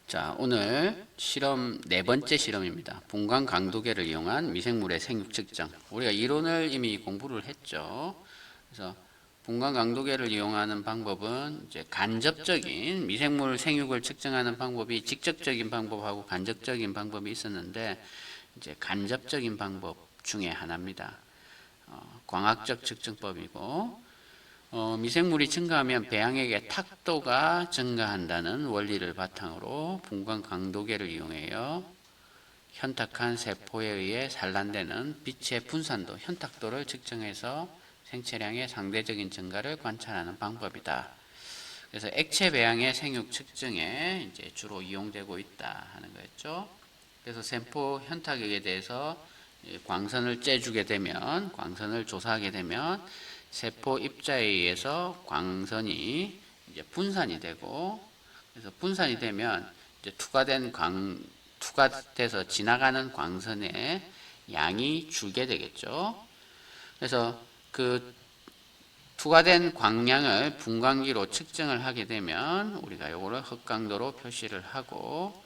자, 오늘 실험 네 번째 실험입니다. 분광 강도계를 이용한 미생물의 생육 측정. 우리가 이론을 이미 공부를 했죠. 그래서 분광 강도계를 이용하는 방법은 이제 간접적인 미생물 생육을 측정하는 방법이 직접적인 방법하고 간접적인 방법이 있었는데 이제 간접적인 방법 중에 하나입니다. 광학적 측정법이고 미생물이 증가하면 배양액의 탁도가 증가한다는 원리를 바탕으로 분광 강도계를 이용해요. 현탁한 세포에 의해 산란되는 빛의 분산도, 현탁도를 측정해서 생체량의 상대적인 증가를 관찰하는 방법이다. 그래서 액체 배양의 생육 측정에 이제 주로 이용되고 있다 하는 거였죠. 그래서 세포 현탁액에 대해서 광선을 쬐주게 되면, 광선을 조사하게 되면 세포 입자에 의해서 광선이 이제 분산이 되고, 그래서 분산이 되면 이제 투과돼서 지나가는 광선의 양이 줄게 되겠죠. 그래서 그 투과된 광량을 분광기로 측정을 하게 되면 우리가 요거를 흑강도로 표시를 하고,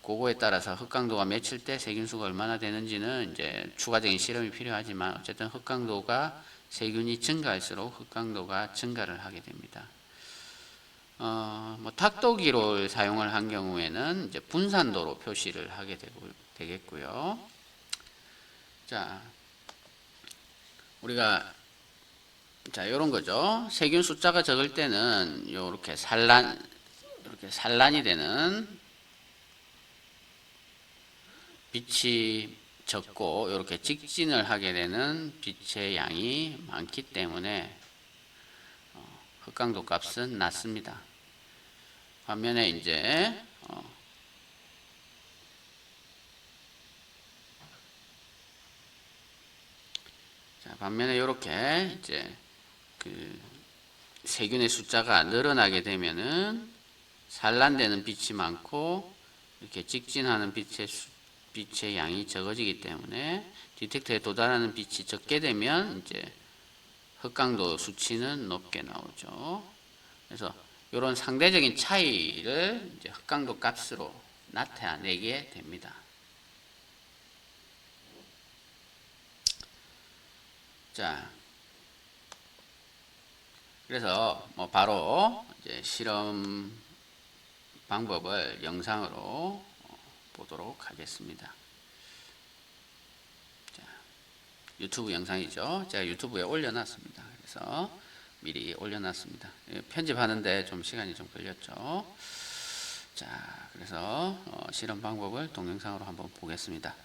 그거에 따라서 흑강도가 며칠 때 세균수가 얼마나 되는지는 이제 추가적인 실험이 필요하지만 어쨌든 흑강도가 세균이 증가할수록 흑강도가 증가를 하게 됩니다. 탁도기를 사용을 한 경우에는 이제 분산도로 표시를 하게 되겠고요. 자, 우리가 이런 거죠. 세균 숫자가 적을 때는 이렇게 산란이 되는 빛이 적고 이렇게 직진을 하게 되는 빛의 양이 많기 때문에 흑강도 값은 낮습니다. 반면에 이제 반면에 이렇게 이제 그 세균의 숫자가 늘어나게 되면은 산란되는 빛이 많고 이렇게 직진하는 빛의 양이 적어지기 때문에 디텍터에 도달하는 빛이 적게 되면 이제 흑강도 수치는 높게 나오죠. 그래서 이런 상대적인 차이를 이제 흑강도 값으로 나타내게 됩니다. 자, 그래서 바로 이제 실험 방법을 영상으로 보도록 하겠습니다. 자, 유튜브 영상이죠. 제가 유튜브에 올려놨습니다. 그래서 미리 올려놨습니다. 편집하는데 좀 시간이 좀 걸렸죠. 자, 그래서 실험 방법을 동영상으로 한번 보겠습니다.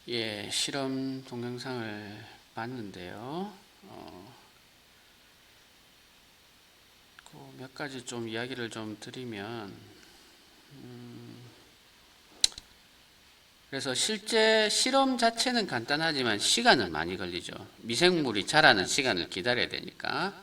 예, 실험 동영상을 봤는데요. 몇 가지 좀 이야기를 좀 드리면, 그래서 실제 실험 자체는 간단하지만 시간은 많이 걸리죠. 미생물이 자라는 시간을 기다려야 되니까,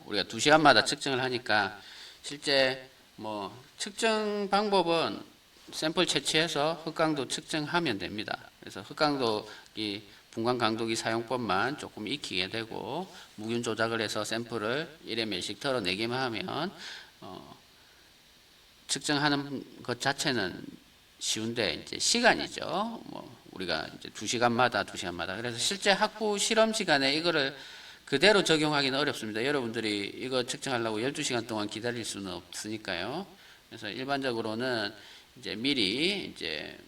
우리가 2시간마다 측정을 하니까, 실제 뭐 측정 방법은 샘플 채취해서 흑강도 측정하면 됩니다. 그래서 흑강도기 분광 강도기 사용법만 조금 익히게 되고, 무균 조작을 해서 샘플을 1회 몇씩 털어내기만 하면 측정하는 것 자체는 쉬운데, 이제 시간이죠. 뭐 우리가 이제 2시간마다 그래서 실제 학부 실험 시간에 이거를 그대로 적용하기는 어렵습니다. 여러분들이 이거 측정하려고 12시간 동안 기다릴 수는 없으니까요. 그래서 일반적으로는 이제 미리 이제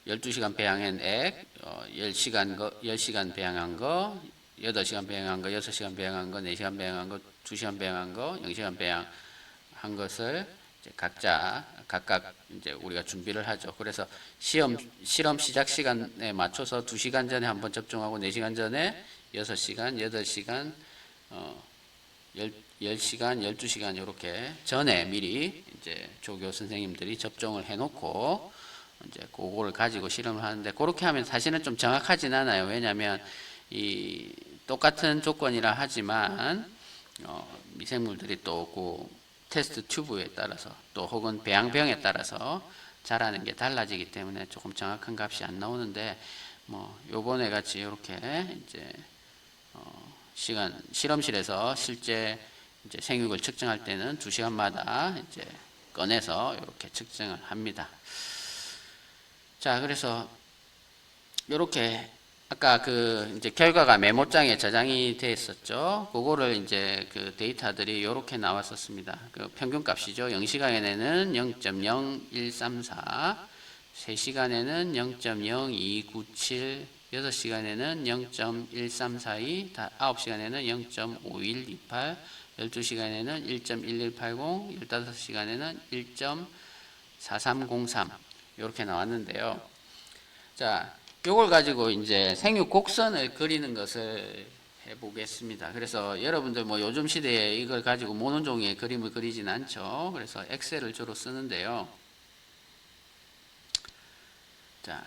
12시간 배양한 액, 10시간 배양한 거, 8시간 배양한 거, 6시간 배양한 거, 4시간 배양한 거, 2시간 배양한 거, 0시간 배양한 것을 이제 각각 이제 우리가 준비를 하죠. 그래서 실험 시작 시간에 맞춰서 2시간 전에 한번 접종하고 4시간 전에 6시간, 8시간, 10시간, 12시간 이렇게 전에 미리 이제 조교 선생님들이 접종을 해놓고 이제 그거를 가지고 실험을 하는데, 그렇게 하면 사실은 좀 정확하진 않아요. 왜냐하면 이 똑같은 조건이라 하지만 미생물들이 또 그 테스트 튜브에 따라서 또 혹은 배양병에 따라서 자라는 게 달라지기 때문에 조금 정확한 값이 안 나오는데, 뭐 요번에 같이 이렇게 이제 실험실에서 실제 이제 생육을 측정할 때는 2시간마다 이제 꺼내서 이렇게 측정을 합니다. 자, 그래서 이렇게 아까 그 이제 결과가 메모장에 저장이 돼 있었죠. 그거를 이제 그 데이터들이 이렇게 나왔었습니다. 그 평균값이죠. 0시간에는 0.0134, 3시간에는 0.0297, 6시간에는 0.1342, 9시간에는 0.5128, 12시간에는 1.1180, 15시간에는 1.4303 이렇게 나왔는데요. 자, 요걸 가지고 이제 생육 곡선을 그리는 것을 해보겠습니다. 그래서 여러분들 뭐 요즘 시대에 이걸 가지고 모노종이의 그림을 그리진 않죠. 그래서 엑셀을 주로 쓰는데요. 자,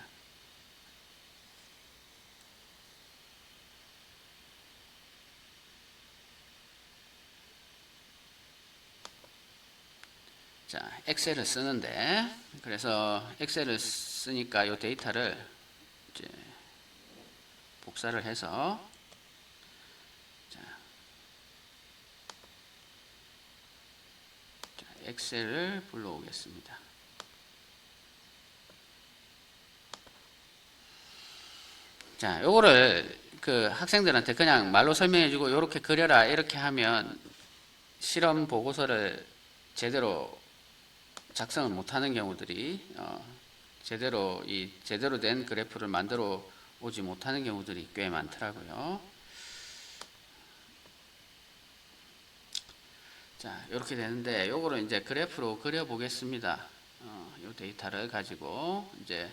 엑셀을 쓰는데, 그래서 엑셀을 쓰니까 이 데이터를 이제 복사를 해서 엑셀을 불러오겠습니다. 자, 요거를 그 학생들한테 그냥 말로 설명해주고 요렇게 그려라 이렇게 하면 실험 보고서를 제대로 작성을 못하는 경우들이 제대로 된 그래프를 만들어 오지 못하는 경우들이 꽤 많더라고요. 자, 이렇게 되는데 요거를 이제 그래프로 그려 보겠습니다. 요 데이터를 가지고 이제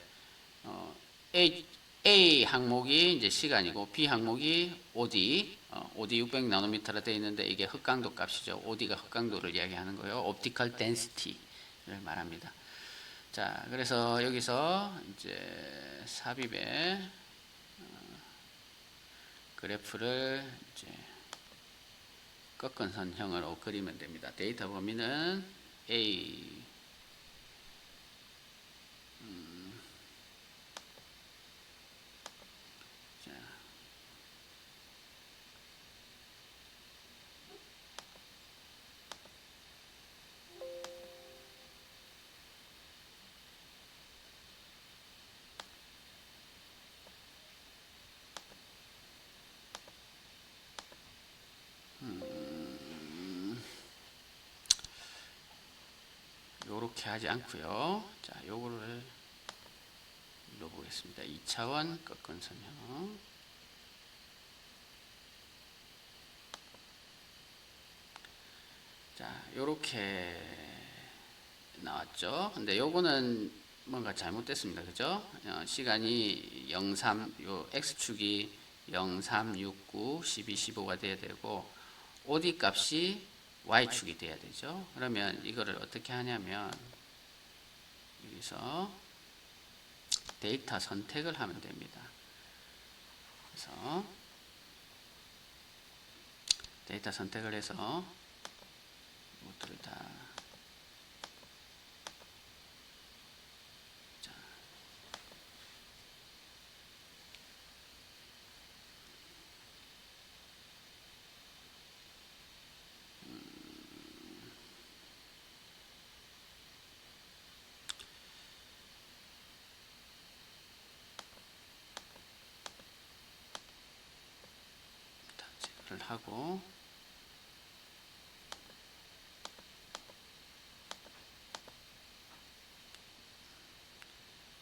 A 항목이 이제 시간이고 B 항목이 OD 600 나노미터라 되어 있는데, 이게 흑강도 값이죠. OD가 흑강도를 이야기하는 거예요. 옵티컬 덴시티를 말합니다. 자, 그래서 여기서 이제 삽입의 그래프를 이제 꺾은 선형으로 그리면 됩니다. 데이터 범위는 A 요렇게 하지 않고요. 자, 요거를 눌러보겠습니다. 2차원 꺾은 선형. 자, 요렇게 나왔죠. 근데 요거는 뭔가 잘못됐습니다. 그죠? 시간이 03, 요 x축이 0, 3, 6, 9, 12, 15가 돼야 되고 OD 값이 y축이 돼야 되죠. 그러면 이거를 어떻게 하냐면 여기서 데이터 선택을 하면 됩니다. 그래서 데이터 선택을 해서 이것들을 다 제거를 하고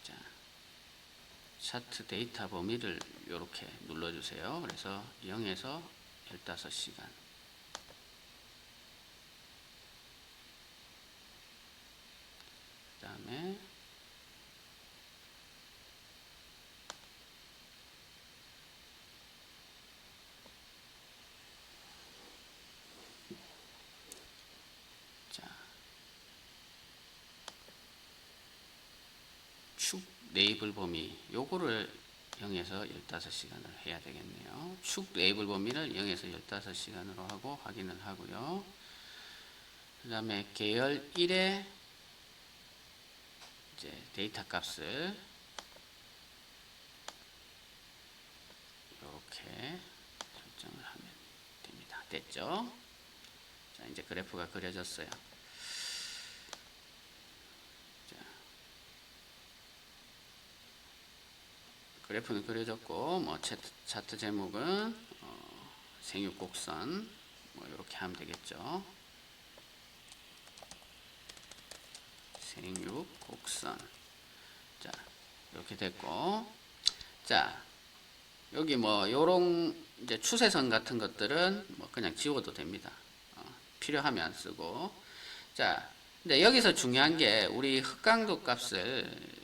자, 차트 데이터 범위를 이렇게 눌러주세요. 그래서 0에서 15시간 그 다음에 축 레이블 범위 요거를 0에서 15시간을 해야 되겠네요. 축 레이블 범위를 0에서 15시간으로 하고 확인을 하고요. 그 다음에 계열 1의 이제 데이터 값을 이렇게 설정을 하면 됩니다. 됐죠? 자, 이제 그래프가 그려졌어요. 그래프는 그려졌고 뭐 차트 제목은 생육곡선 뭐 이렇게 하면 되겠죠. 생육곡선. 자, 이렇게 됐고, 자 여기 뭐 요런 이제 추세선 같은 것들은 뭐 그냥 지워도 됩니다. 필요하면 쓰고. 자, 근데 여기서 중요한 게 우리 흑강도 값을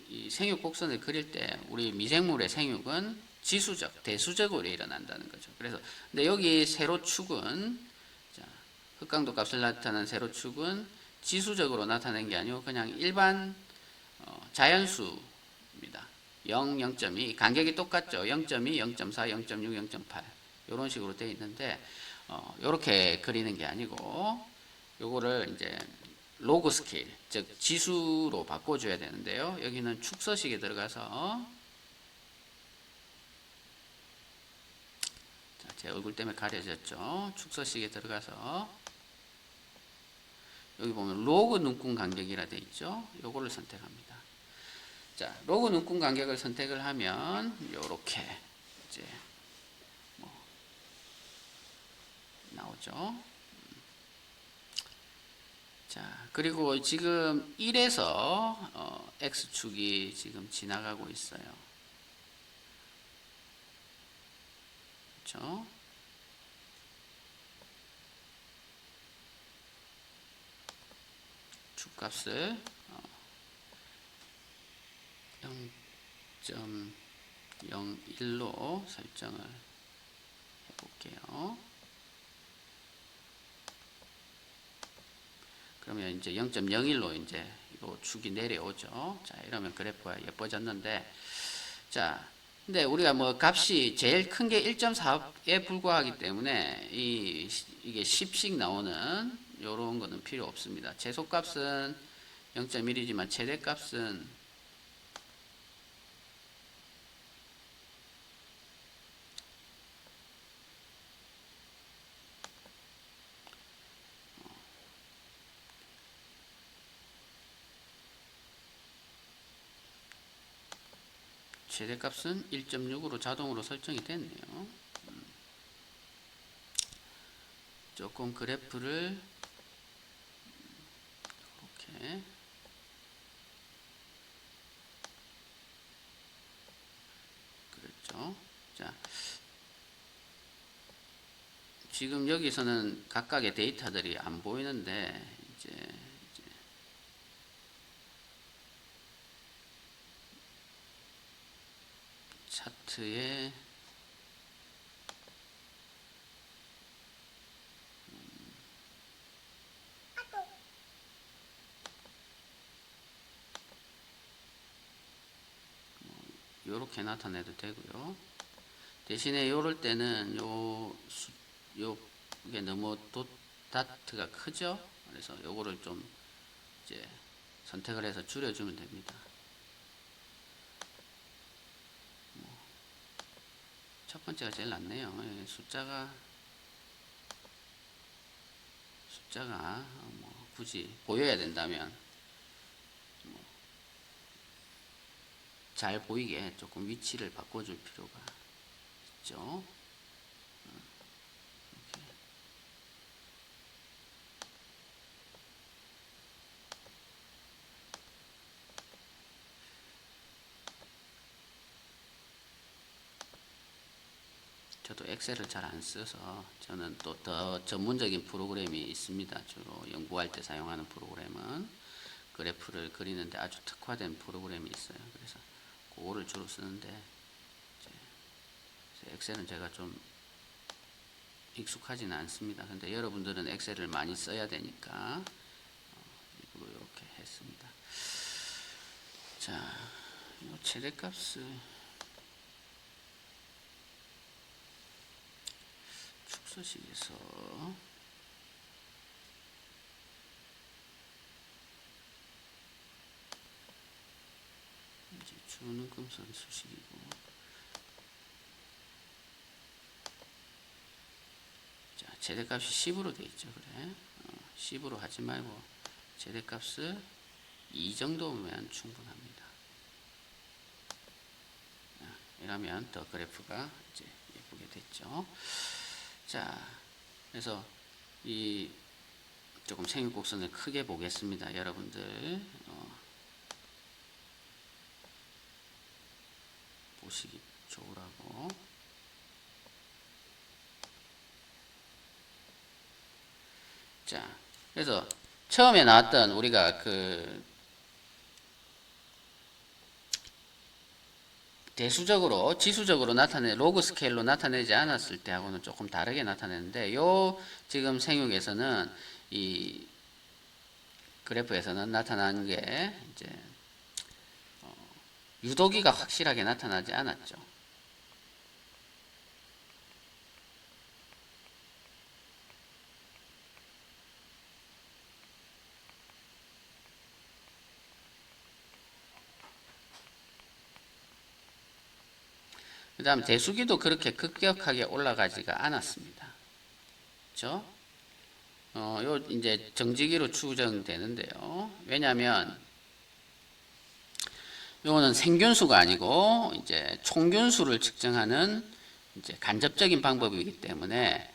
이 생육곡선을 그릴 때 우리 미생물의 생육은 지수적, 대수적으로 일어난다는 거죠. 그래서 근데 여기 세로축은 자, 흑강도 값을 나타낸 세로축은 지수적으로 나타낸 게 아니고 그냥 일반 자연수입니다. 0, 0.2 간격이 똑같죠. 0.2, 0.4, 0.6, 0.8 이런 식으로 되어 있는데 이렇게 그리는 게 아니고 요거를 이제 로그 스케일, 즉 지수로 바꿔줘야 되는데요. 여기는 축서식에 들어가서 자, 제 얼굴 때문에 가려졌죠. 축서식에 들어가서 여기 보면 로그 눈금 간격이라 되어 있죠. 요거를 선택합니다. 자, 로그 눈금 간격을 선택을 하면 요렇게 이제 뭐 나오죠. 자, 그리고 지금 1에서 X축이 지금 지나가고 있어요. 그렇죠? 축값을 0.01로 설정을 해볼게요. 그러면 이제 0.01로 이제 요 축이 내려오죠. 자, 이러면 그래프가 예뻐졌는데, 자, 근데 우리가 뭐 값이 제일 큰 게 1.4에 불과하기 때문에 이게 10씩 나오는 요런 거는 필요 없습니다. 최소값은 0.1이지만 최대값은 최대값은 1.6으로 자동으로 설정이 됐네요. 조금 그래프를 이렇게 그랬죠. 자, 지금 여기서는 각각의 데이터들이 안 보이는데 이제 차트에 요렇게 나타내도 되고요. 대신에 요럴 때는 요게 너무 다트가 크죠. 그래서 요거를 좀 이제 선택을 해서 줄여주면 됩니다. 첫 번째가 제일 낫네요. 숫자가 뭐 굳이 보여야 된다면 잘 보이게 조금 위치를 바꿔줄 필요가 있죠. 이렇게. 저도 엑셀을 잘 안 써서 저는 또 더 전문적인 프로그램이 있습니다. 주로 연구할 때 사용하는 프로그램은 그래프를 그리는데 아주 특화된 프로그램이 있어요. 그래서 그거를 주로 쓰는데 엑셀은 제가 좀 익숙하지는 않습니다. 근데 여러분들은 엑셀을 많이 써야 되니까 일부러 이렇게 했습니다. 자, 이 최대값을 축소식에서 이제 주는 금선 수식이고, 자, 최대값이 10으로 돼 있죠. 그래. 10으로 하지 말고 최대값을 2 정도면 충분합니다. 이러면 더 그래프가 이제 예쁘게 됐죠. 자, 그래서 이 조금 생육곡선을 크게 보겠습니다. 여러분들 보시기 좋으라고. 자, 그래서 처음에 나왔던 우리가 그 대수적으로 지수적으로 로그 스케일로 나타내지 않았을 때하고는 조금 다르게 나타내는데, 요 지금 생육에서는 이 그래프에서는 나타난 게 이제 유도기가 확실하게 나타나지 않았죠. 그 다음 대수기도 그렇게 급격하게 올라가지가 않았습니다. 그렇죠? 요 이제 정지기로 추정되는데요. 왜냐하면 요거는 생균수가 아니고 이제 총균수를 측정하는 이제 간접적인 방법이기 때문에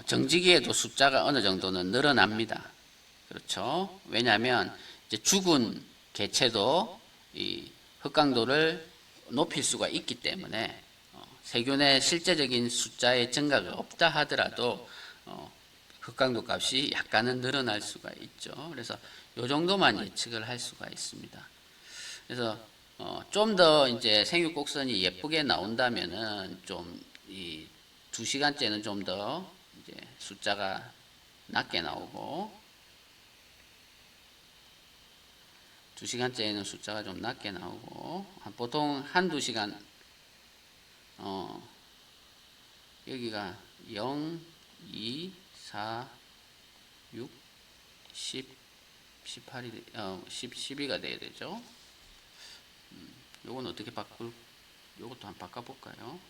정지기에도 숫자가 어느 정도는 늘어납니다. 그렇죠? 왜냐하면 이제 죽은 개체도 이 흑강도를 높일 수가 있기 때문에 세균의 실제적인 숫자의 증가가 없다 하더라도 흑강도 값이 약간은 늘어날 수가 있죠. 그래서 이 정도만 예측을 할 수가 있습니다. 그래서 좀 더 이제 생육곡선이 예쁘게 나온다면은 좀 이 2시간째는 좀 더 이제 숫자가 낮게 나오고, 2시간째에는 숫자가 좀 낮게 나오고, 보통 한두 시간 여기가 0, 2, 4, 6, 10, 18이 12가 돼야 되죠. 요건 어떻게 요것도 한번 바꿔볼까요?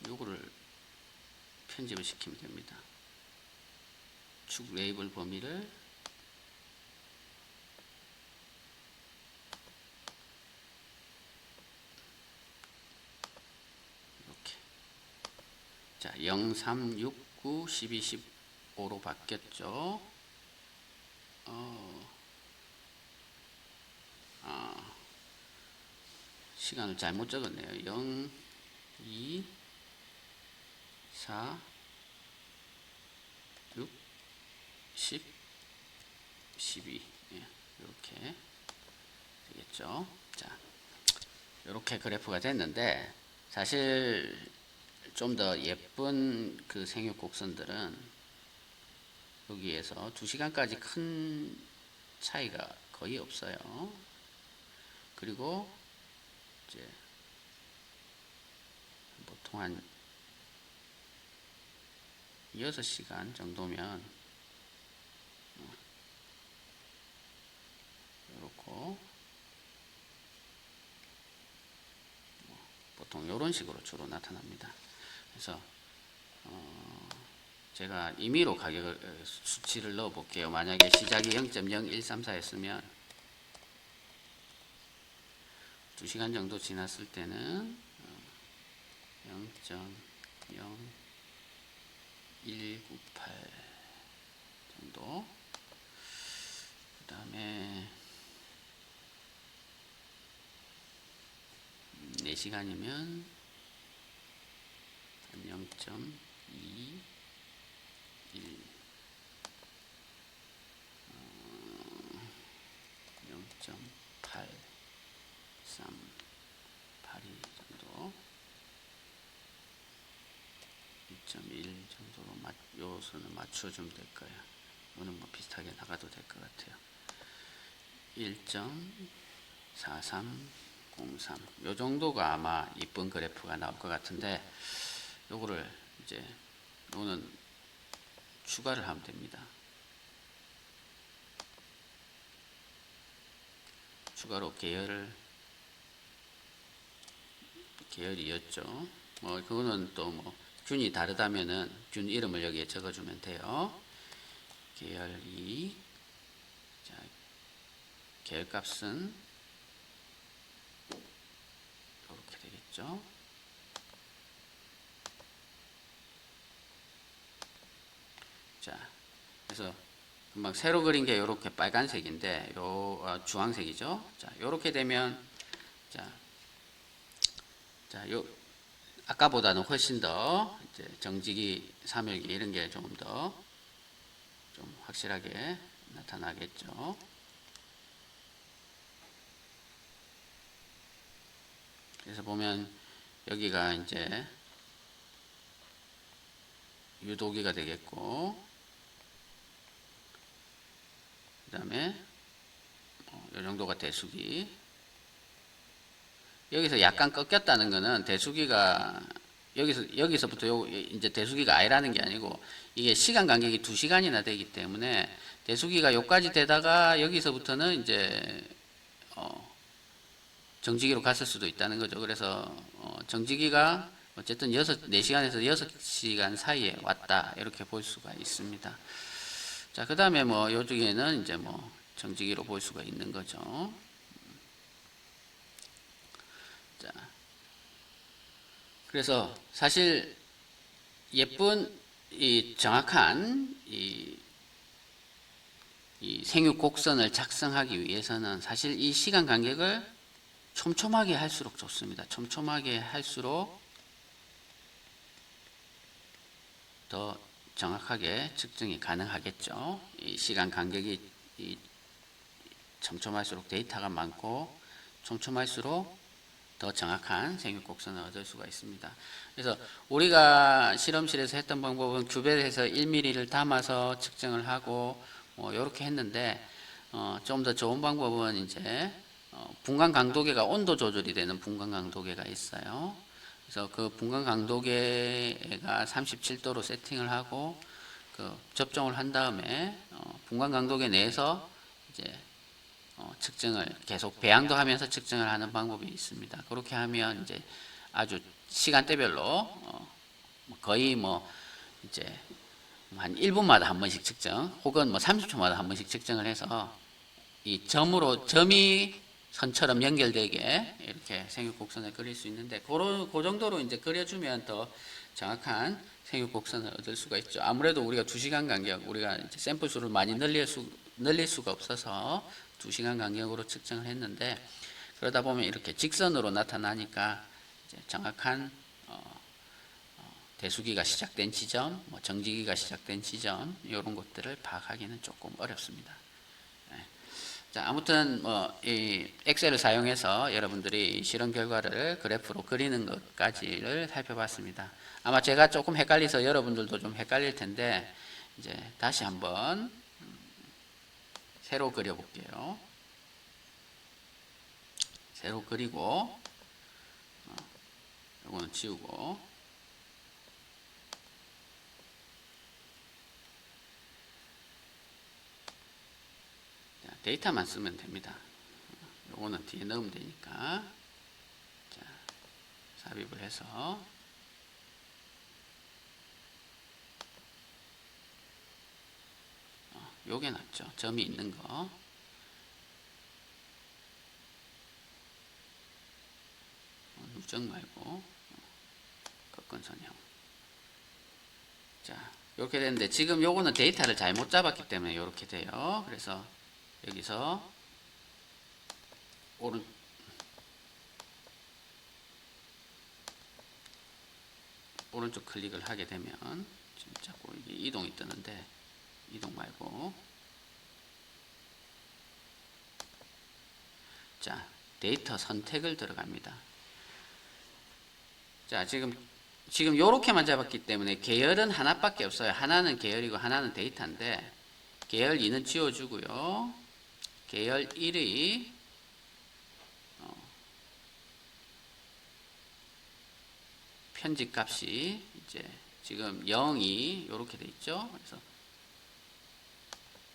요거를 편집을 시키면 됩니다. 축 레이블 범위를 이렇게, 자, 0, 3, 6, 9, 12, 15로 바뀌었죠. 시간을 잘못 적었네요. 0, 2, 4, 6, 10, 12 이렇게 되겠죠. 자, 이렇게 그래프가 됐는데 사실 좀 더 예쁜 그 생육 곡선들은 여기에서 2시간까지 큰 차이가 거의 없어요. 그리고 이제 보통 한 6시간 정도면 이렇고 보통 이런 식으로 주로 나타납니다. 그래서 제가 임의로 가격을 수치를 넣어 볼게요. 만약에 시작이 0.0134였으면 2시간 정도 지났을 때는 0.0198 정도, 그 다음에 4시간이면 0.21 0.8382 정도, 2.1 정도로 요 선을 맞춰주면 될 거예요. 이거는 뭐 비슷하게 나가도 될 것 같아요. 1.4303 요 정도가 아마 이쁜 그래프가 나올 것 같은데, 요거를 이제 요거는 추가를 하면 됩니다. 추가로 계열이었죠. 그거는 또 뭐 균이 다르다면은 균 이름을 여기에 적어주면 돼요. 계열 2. 자, 계열값은 이렇게 되겠죠. 자, 그래서 금방 새로 그린 게 이렇게 빨간색인데, 주황색이죠. 자, 이렇게 되면 요 아까보다는 훨씬 더 이제 정지기, 사멸기 이런 게 좀 확실하게 나타나겠죠. 그래서 보면 여기가 이제 유도기가 되겠고, 그 다음에 이 정도가 대수기. 여기서 약간 꺾였다는 거는 대수기가 여기서부터 이제 대수기가 아니라는 게 아니고, 이게 시간 간격이 2시간이나 되기 때문에 대수기가 여기까지 되다가 여기서부터는 이제 정지기로 갔을 수도 있다는 거죠. 그래서 정지기가 어쨌든 4시간에서 6시간 사이에 왔다, 이렇게 볼 수가 있습니다. 자, 그 다음에 뭐 요중에는 이제 뭐 정지기로 볼 수가 있는 거죠. 자, 그래서 사실 예쁜 이 정확한 이 생육 곡선을 작성하기 위해서는 사실 이 시간 간격을 촘촘하게 할수록 좋습니다. 촘촘하게 할수록 더 정확하게 측정이 가능하겠죠. 이 시간 간격이 촘촘할수록 데이터가 많고, 촘촘할수록 더 정확한 생육 곡선을 얻을 수가 있습니다. 그래서 우리가 실험실에서 했던 방법은 규벨에서 1mm를 담아서 측정을 하고 이렇게 했는데, 좀 더 좋은 방법은 이제 분간 강도계가 온도 조절이 되는 분간 강도계가 있어요. 그래서 그 분간 강도계가 37도로 세팅을 하고 그 접종을 한 다음에 분간 강도계 내에서 이제 측정을 계속 배양도 하면서 측정을 하는 방법이 있습니다. 그렇게 하면 이제 아주 시간대별로 거의 뭐 이제 한 1분마다 한 번씩 측정, 혹은 뭐 30초마다 한 번씩 측정을 해서 이 점이 선처럼 연결되게 이렇게 생육 곡선을 그릴 수 있는데, 그 정도로 이제 그려주면 더 정확한 생육 곡선을 얻을 수가 있죠. 아무래도 우리가 2시간 간격, 우리가 이제 샘플 수를 많이 늘릴 수가 없어서 2시간 간격으로 측정을 했는데, 그러다 보면 이렇게 직선으로 나타나니까 이제 정확한 대수기가 시작된 지점, 뭐 정지기가 시작된 지점 이런 것들을 파악하기는 조금 어렵습니다. 자, 아무튼 이 엑셀을 사용해서 여러분들이 실험 결과를 그래프로 그리는 것까지를 살펴봤습니다. 아마 제가 조금 헷갈려서 여러분들도 좀 헷갈릴 텐데 이제 다시 한번 새로 그려볼게요. 새로 그리고 이거는 지우고 데이터만 쓰면 됩니다. 요거는 뒤에 넣으면 되니까. 자, 삽입을 해서 요게 낫죠. 점이 있는 거. 누적 말고 접근선형. 자, 이렇게 되는데 지금 요거는 데이터를 잘못 잡았기 때문에 이렇게 돼요. 그래서 여기서 오른쪽 클릭을 하게 되면 지금 자꾸 이게 이동이 뜨는데 이동 말고 자, 데이터 선택을 들어갑니다. 자, 지금 요렇게만 잡았기 때문에 계열은 하나밖에 없어요. 하나는 계열이고 하나는 데이터인데 계열 2는 지워주고요. 계열 1이 편집 값이 이제 지금 0이 이렇게 돼 있죠. 그래서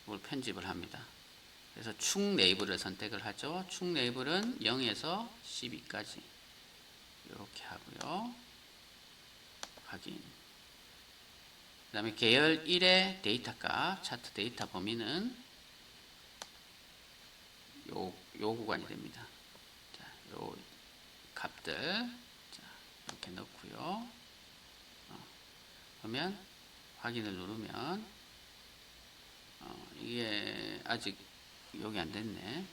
이걸 편집을 합니다. 그래서 축 레이블을 선택을 하죠. 축 레이블은 0에서 12까지 이렇게 하고요. 확인. 그 다음에 계열 1의 데이터 값, 차트 데이터 범위는 요 구간이 됩니다. 자, 요 값들 자, 이렇게 넣고요. 그러면 확인을 누르면 이게 아직 여기 안 됐네.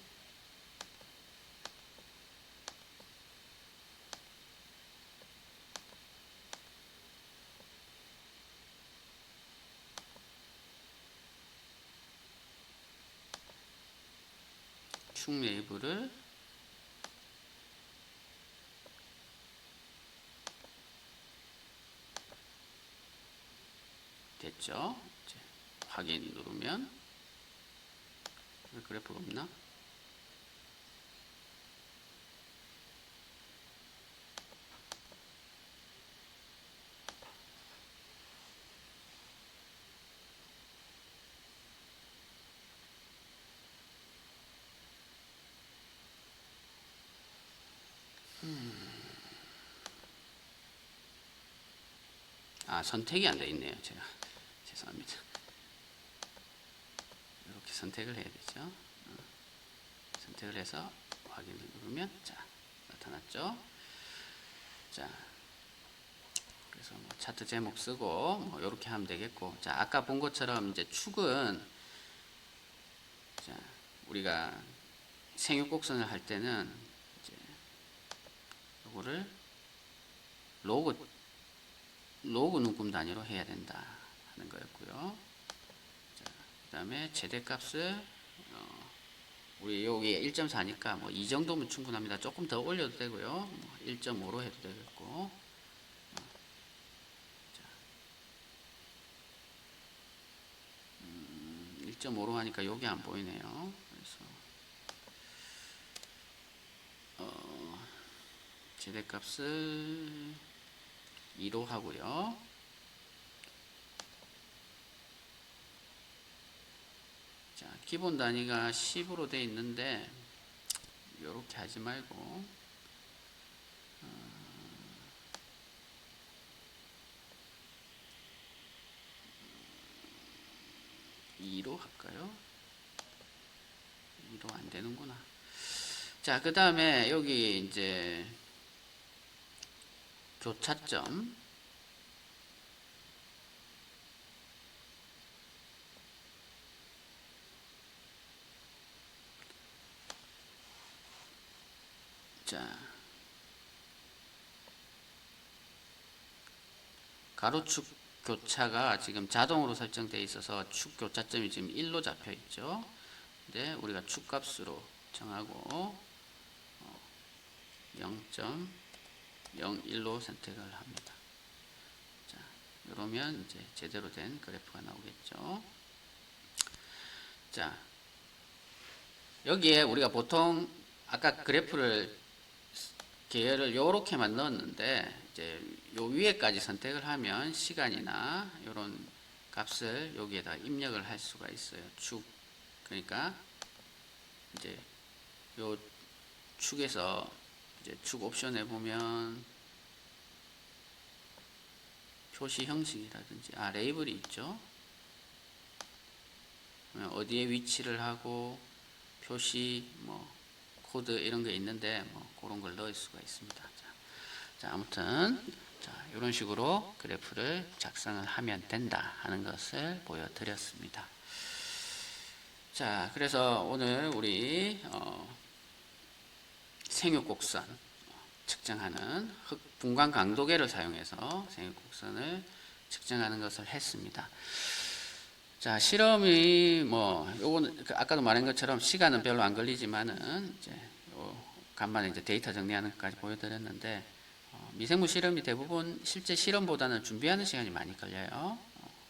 축 레이블을 됐죠. 이제 확인 누르면 왜 그래프가 없나? 선택이 안 되어 있네요. 제가 죄송합니다. 이렇게 선택을 해야 되죠. 선택을 해서 확인을 누르면 자 나타났죠. 자 그래서 뭐 차트 제목 쓰고 뭐 이렇게 하면 되겠고, 자 아까 본 것처럼 이제 축은 자 우리가 생육곡선을 할 때는 이제 이거를 로그 눈금 단위로 해야 된다 하는 거였고요. 그 다음에 최대값을 우리 여기 1.4니까 뭐 이 정도면 충분합니다. 조금 더 올려도 되고요. 뭐 1.5로 해도 되겠고. 1.5로 하니까 여기 안 보이네요. 그래서 최대값을 2로 하고요. 자, 기본 단위가 10으로 되어 있는데 이렇게 하지 말고 2로 할까요? 2로 안 되는구나. 자, 그 다음에 여기 이제 교차점 자, 가로축 교차가 지금 자동으로 설정되어 있어서 축 교차점이 지금 1로 잡혀 있죠. 근데 우리가 축값으로 정하고 0.01로 선택을 합니다. 자, 이러면 이제 제대로 된 그래프가 나오겠죠. 자, 여기에 우리가 보통 아까 그래프를 계열을 요렇게만 넣었는데 이제 요 위에까지 선택을 하면 시간이나 이런 값을 여기에다 입력을 할 수가 있어요. 축, 그러니까 이제 요 축에서 이제 축 옵션에 보면 표시 형식이라든지 레이블이 있죠. 어디에 위치를 하고 표시 뭐 코드 이런 게 있는데 뭐 그런 걸 넣을 수가 있습니다. 자, 아무튼 자, 이런 식으로 그래프를 작성을 하면 된다 하는 것을 보여드렸습니다. 자, 그래서 오늘 우리 생육곡선 측정하는 흙 분광 강도계를 사용해서 생육곡선을 측정하는 것을 했습니다. 자, 실험이 뭐 요거는 아까도 말한 것처럼 시간은 별로 안 걸리지만은 이제 간만에 이제 데이터 정리하는 것까지 보여드렸는데 미생물 실험이 대부분 실제 실험보다는 준비하는 시간이 많이 걸려요.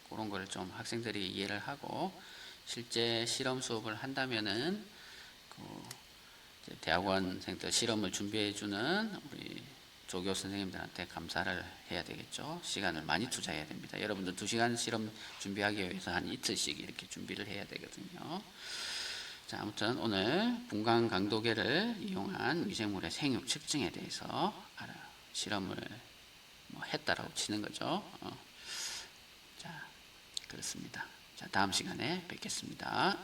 그런 거를 좀 학생들이 이해를 하고 실제 실험 수업을 한다면은 이제 대학원생들 실험을 준비해주는 우리 조교 선생님들한테 감사를 해야 되겠죠. 시간을 많이 투자해야 됩니다. 여러분들 2시간 실험 준비하기 위해서 한 이틀씩 이렇게 준비를 해야 되거든요. 자, 아무튼 오늘 분광 강도계를 이용한 미생물의 생육 측정에 대해서 실험을 뭐 했다라고 치는 거죠. 자, 그렇습니다. 자, 다음 시간에 뵙겠습니다.